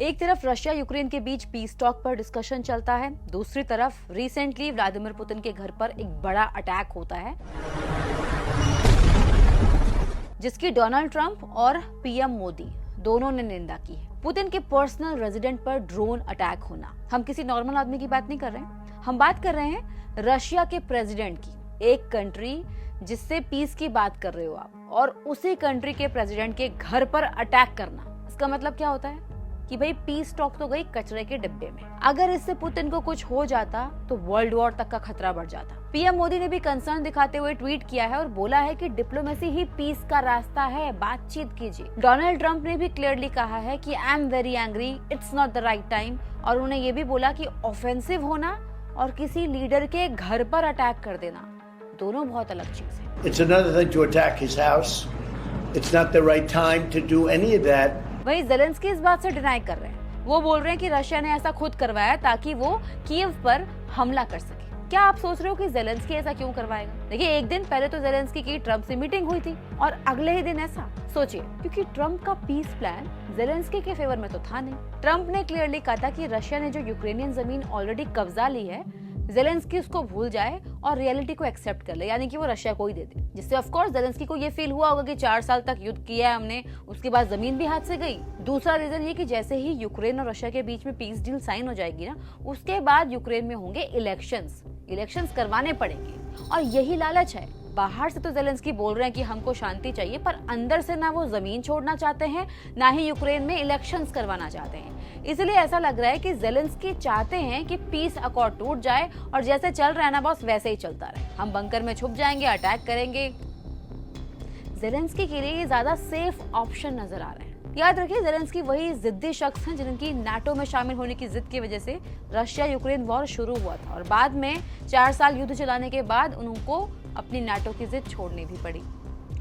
एक तरफ Russia Ukraine के बीच पीस टॉक पर डिस्कशन चलता है, दूसरी तरफ रिसेंटली व्लादिमीर पुतिन के घर पर एक बड़ा अटैक होता है जिसकी डोनाल्ड ट्रंप और पीएम मोदी दोनों ने निंदा की है। पुतिन के पर्सनल रेजिडेंट पर ड्रोन अटैक होना। हम किसी नॉर्मल आदमी की बात नहीं कर रहे हैं, हम बात कर रहे हैं रशिया के प्रेसिडेंट की। एक कंट्री जिससे पीस की बात कर रहे हो आप, और उसी कंट्री के प्रेसिडेंट के घर पर अटैक करना, इसका मतलब क्या होता है कि भाई पीस टॉक तो गई कचरे के डिब्बे में। अगर इससे पुतिन को कुछ हो जाता तो वर्ल्ड वॉर तक का खतरा बढ़ जाता। पीएम मोदी ने भी कंसर्न दिखाते हुए ट्वीट किया है और बोला है कि डिप्लोमेसी ही पीस का रास्ता है, बातचीत कीजिए। डोनाल्ड ट्रंप ने भी क्लियरली कहा है कि I am very angry, it's not the right time, और उन्होंने ये भी बोला कि ऑफेंसिव होना और किसी लीडर के घर पर अटैक कर देना दोनों बहुत अलग चीज है। It's another thing to attack his house. It's not the right time to do any of that. वहीं ज़ेलेंस्की इस बात से डिनाई कर रहे हैं। वो बोल रहे हैं कि रशिया ने ऐसा खुद करवाया ताकि वो कीव पर हमला कर सके। क्या आप सोच रहे हो कि ज़ेलेंस्की ऐसा क्यों करवाएगा? देखिए, एक दिन पहले तो ज़ेलेंस्की की ट्रंप से मीटिंग हुई थी और अगले ही दिन ऐसा। सोचिए, क्योंकि ट्रंप का पीस प्लान ज़ेलेंस्की के फेवर में तो था नहीं। ट्रंप ने क्लियरली कहा था कि रशिया ने जो यूक्रेनियन जमीन ऑलरेडी कब्जा ली है, ज़ेलेंस्की उसको भूल जाए और रियलिटी को एक्सेप्ट कर ले, यानी कि वो रशिया को ही दे दे। जिससे ऑफ कोर्स ज़ेलेंस्की को ये फील हुआ होगा कि 4 साल तक युद्ध किया है हमने, उसके बाद जमीन भी हाथ से गई। दूसरा रीजन ये कि जैसे ही यूक्रेन और रशिया के बीच में पीस डील साइन हो जाएगी ना, उसके बाद यूक्रेन में होंगे इलेक्शंस करवाने पड़ेंगे, और यही लालच है। बाहर से तो ज़ेलेंस्की बोल रहे हैं कि हमको शांति चाहिए, पर अंदर से ना वो जमीन छोड़ना चाहते हैं, ना ही यूक्रेन में इलेक्शंस करवाना चाहते हैं। इसलिए ऐसा लग रहा है कि ज़ेलेंस्की चाहते हैं कि पीस अकॉर्ड टूट जाए और जैसे चल रहा है ना बॉस, वैसे ही चलता रहे। हम बंकर में छुप जाएंगे, अटैक करेंगे। ज़ेलेंस्की के लिए ये ज्यादा सेफ ऑप्शन नजर आ रहे हैं। याद रखिए, ज़ेलेंस्की वही जिद्दी शख्स हैं जिनकी नाटो में शामिल होने की जिद की वजह से रशिया यूक्रेन वॉर शुरू हुआ था, और बाद में 4 साल युद्ध चलाने के बाद उनको अपनी नाटो की जिद छोड़नी भी पड़ी,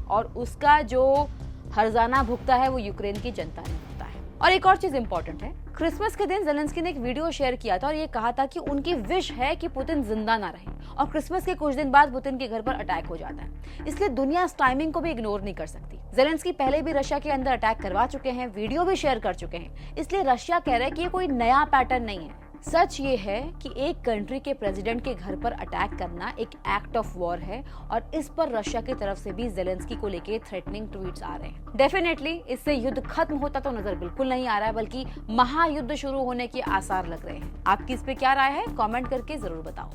और उसका जो हर्जाना भुगता है वो यूक्रेन की जनता ने भुगता है। और एक और चीज इंपॉर्टेंट है, क्रिसमस के दिन ज़ेलेंस्की ने एक वीडियो शेयर किया था और ये कहा था कि उनकी विश है कि पुतिन जिंदा ना रहे, और क्रिसमस के कुछ दिन बाद पुतिन के घर पर अटैक हो जाता है। इसलिए दुनिया इस टाइमिंग को भी इग्नोर नहीं कर सकती। ज़ेलेंस्की पहले भी रशिया के अंदर अटैक करवा चुके हैं, वीडियो भी शेयर कर चुके हैं, इसलिए रशिया कह रहा है कि ये कोई नया पैटर्न नहीं है। सच ये है कि एक कंट्री के प्रेसिडेंट के घर पर अटैक करना एक एक्ट ऑफ वॉर है, और इस पर रशिया की तरफ से भी ज़ेलेंस्की को लेके थ्रेटनिंग ट्वीट्स आ रहे हैं। डेफिनेटली इससे युद्ध खत्म होता तो नजर बिल्कुल नहीं आ रहा है, बल्कि महायुद्ध शुरू होने के आसार लग रहे हैं। आपकी इस पे क्या राय है? कमेंट करके जरूर बताओ।